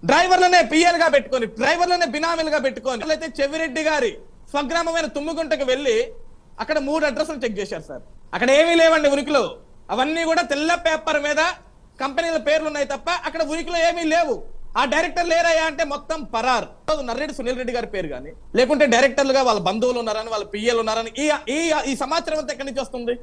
డ్రైవర్లనే పిఎల్గా పెట్టుకొని, డ్రైవర్లనే బినామీలుగా పెట్టుకొని, అయితే చెవిరెడ్డి గారి స్వగ్రామమైన తుమ్ముగుంటకు వెళ్ళి అక్కడ 3 అడ్రస్లు చెక్ చేశారు సార్. అక్కడ ఏమీ లేవండి ఉనికిలో. అవన్నీ కూడా తెల్ల పేపర్ మీద కంపెనీల పేర్లు ఉన్నాయి తప్ప అక్కడ ఉనికిలో ఏమీ లేవు. ఆ డైరెక్టర్ లేరయ్యా అంటే మొత్తం పరార్. నర్రెడ్డి సునీల్ రెడ్డి గారి పేరు కానీ, లేకుంటే డైరెక్టర్లుగా వాళ్ళ బంధువులు ఉన్నారని, వాళ్ళ పిఎల్ ఉన్నారని ఈ సమాచారం అంతా ఎక్కడి నుంచి వస్తుంది?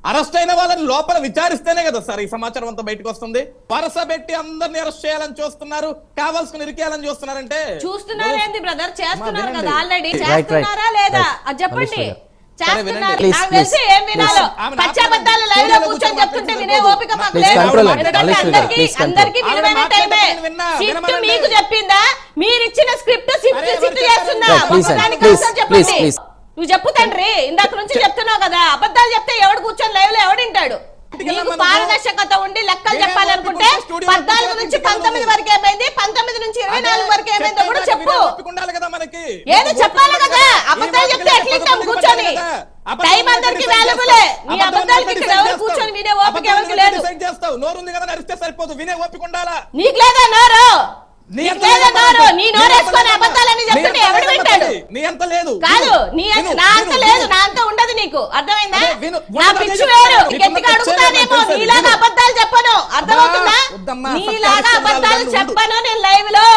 అరెస్ట్ అయిన వాళ్ళని లోపల విచారిస్తేనే కదా సార్ ఈ సమాచారం అంతా బయటకు వస్తుంది. వరుస పెట్టి అందరిని అరెస్ట్ చేయాలని చూస్తున్నారు, కావాల్సిన ఇరికేయాలని చూస్తున్నారంటే చూస్తున్నారేంటి బ్రదర్? చేస్తున్నారు కదా ఆల్రెడీ. చేస్తున్నారా లేదా అది చెప్పండి. చేస్తున్నారు. నాకు తెలిసి ఏం వినాలో పచ్చాబద్దాలు లైవ్ లో కూర్చొని చెప్తుంటే వినే ఓపిక మాకు లేదు. అందరికీ వినమైన టైమే. సిట్ మీకు చెప్పిందా? మీరు ఇచ్చిన స్క్రిప్ట్ సిట్ చేస్తుందా? చెప్పండి. నువ్వు చెప్పు తండ్రి, ఇందాక నుంచి చెప్తున్నావు కదా, అబద్ధాలు చెప్తే ఎవడు కూర్చొని లైవ్ లో ఎవడింటాడు? నీకు పారదర్శకత ఉండి లెక్కలు చెప్పాలనుకుంటే 14 నుంచి 19 వరకు ఏమైంది, 19 నుంచి 24 వరకు ఏమైందో కూడా చెప్పు. ఏదో చెప్పాలి కదా. అబద్ధాలు చెప్తే ఎట్లింటాం కూర్చొని? టైం అందరికి వాల్యుబులే. నీ అబద్ధాలకి ఇక్కడ ఎవరు కూర్చొని వినే ఓపిక ఎవరికి లేదు. నీకు లేదా నోరు? నీ నోరేసుకొని అబద్ధాలని చెప్తుంటే ఎవడు వింటాడు? కాదు, నా అంత లేదు, నా అంత ఉండదు. నీకు అర్థమైందా? నా పిచ్చి వేరు. గట్టిగా అడుగుతానేమో, నీలాగా అబద్ధాలు చెప్పను. అర్థమవుతుందా? నీలాగా అబద్ధాలు చెప్పను నేను లైవ్ లో.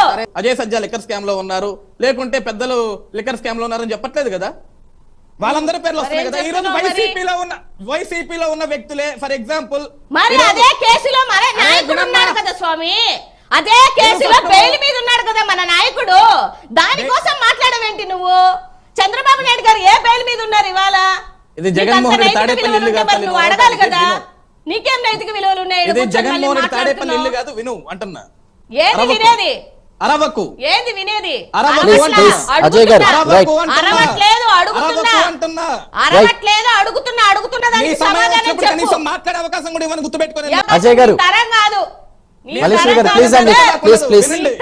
అజయ్ సజ్జా లిక్కర్ స్కామ్ లో ఉన్నారు, లేకుంటే పెద్దలు లిక్కర్ స్కామ్ లో ఉన్నారని చెప్పట్లేదు కదా. వాళ్ళందరి పేర్లు వస్తున్నాయి కదా. ఈ రోజు వైసీపీలో ఉన్న వ్యక్తులే. ఫర్ ఎగ్జాంపుల్ మరి అదే కేసులో మరి నాయకుడు ఉన్నాడు కదా స్వామి. అదే కేసులో బెయిల్ మీద ఉన్నాడు కదా మన నాయకుడు. దానికోసం మాట్లాడవేంటి నువ్వు? చంద్రబాబు నాయుడు గారు ఏ బెయిల్ మీద ఉన్నారు ఇవాళ? నువ్వు అడగాలి కదా. నీకేం నైతిక విలువలు ఉన్నాయి? ఏది వినేది? అరవకు. ఏది వినేది? అరవట్లేదు, అడుగుతున్నా. అడుగుతున్నా దానికి సమాధానం చెప్పు. మాట్లాడే అవకాశం కూడా ఇవ్వని గుర్తుపెట్టుకోండి. అజయ్ గారు తరం కాదు,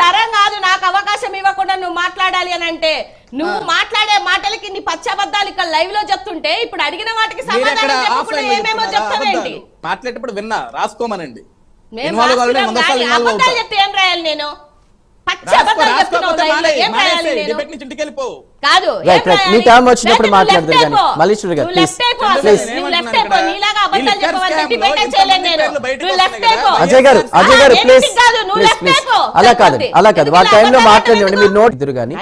తరం కాదు. నాకు అవకాశం ఇవ్వకుండా నువ్వు మాట్లాడాలి అని అంటే, నువ్వు మాట్లాడే మాటలకి నీ పచ్చబద్దాలు ఇక్కడ లైవ్ లో చెప్తుంటే ఇప్పుడు అడిగిన వాటికి సమాధానం చెప్పకుండా ఏమేమో చెప్తావేంటి? మాట్లాడేటప్పుడు విన్నా, రాసుకోమనండి. అబద్ధాలు చెప్తే ఏం రాయాలి నేను? పచ్చబద్దాలు చెప్తున్నావు లైవ్ లో, ఏం రాయాలి నేను? కాదు, మీ టైం వచ్చినప్పుడు మాట్లాడదు కానీ మల్లీశ్వరి గారు ప్లీజ్ నీలాగా అబద్ధాలు చెప్పవాలని డిబేట్ చేయలేను నేను. నువ్వు లెఫ్ట్ అయిపో. అజయ్ గారు ప్లీజ్ అలా కాదు వాళ్ళ టైంలో మాట్లాడండి. మీరు నోట్ ఇద్దరు కానీ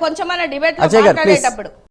కొంచెం డిబేట్ మాట్లాడేటప్పుడు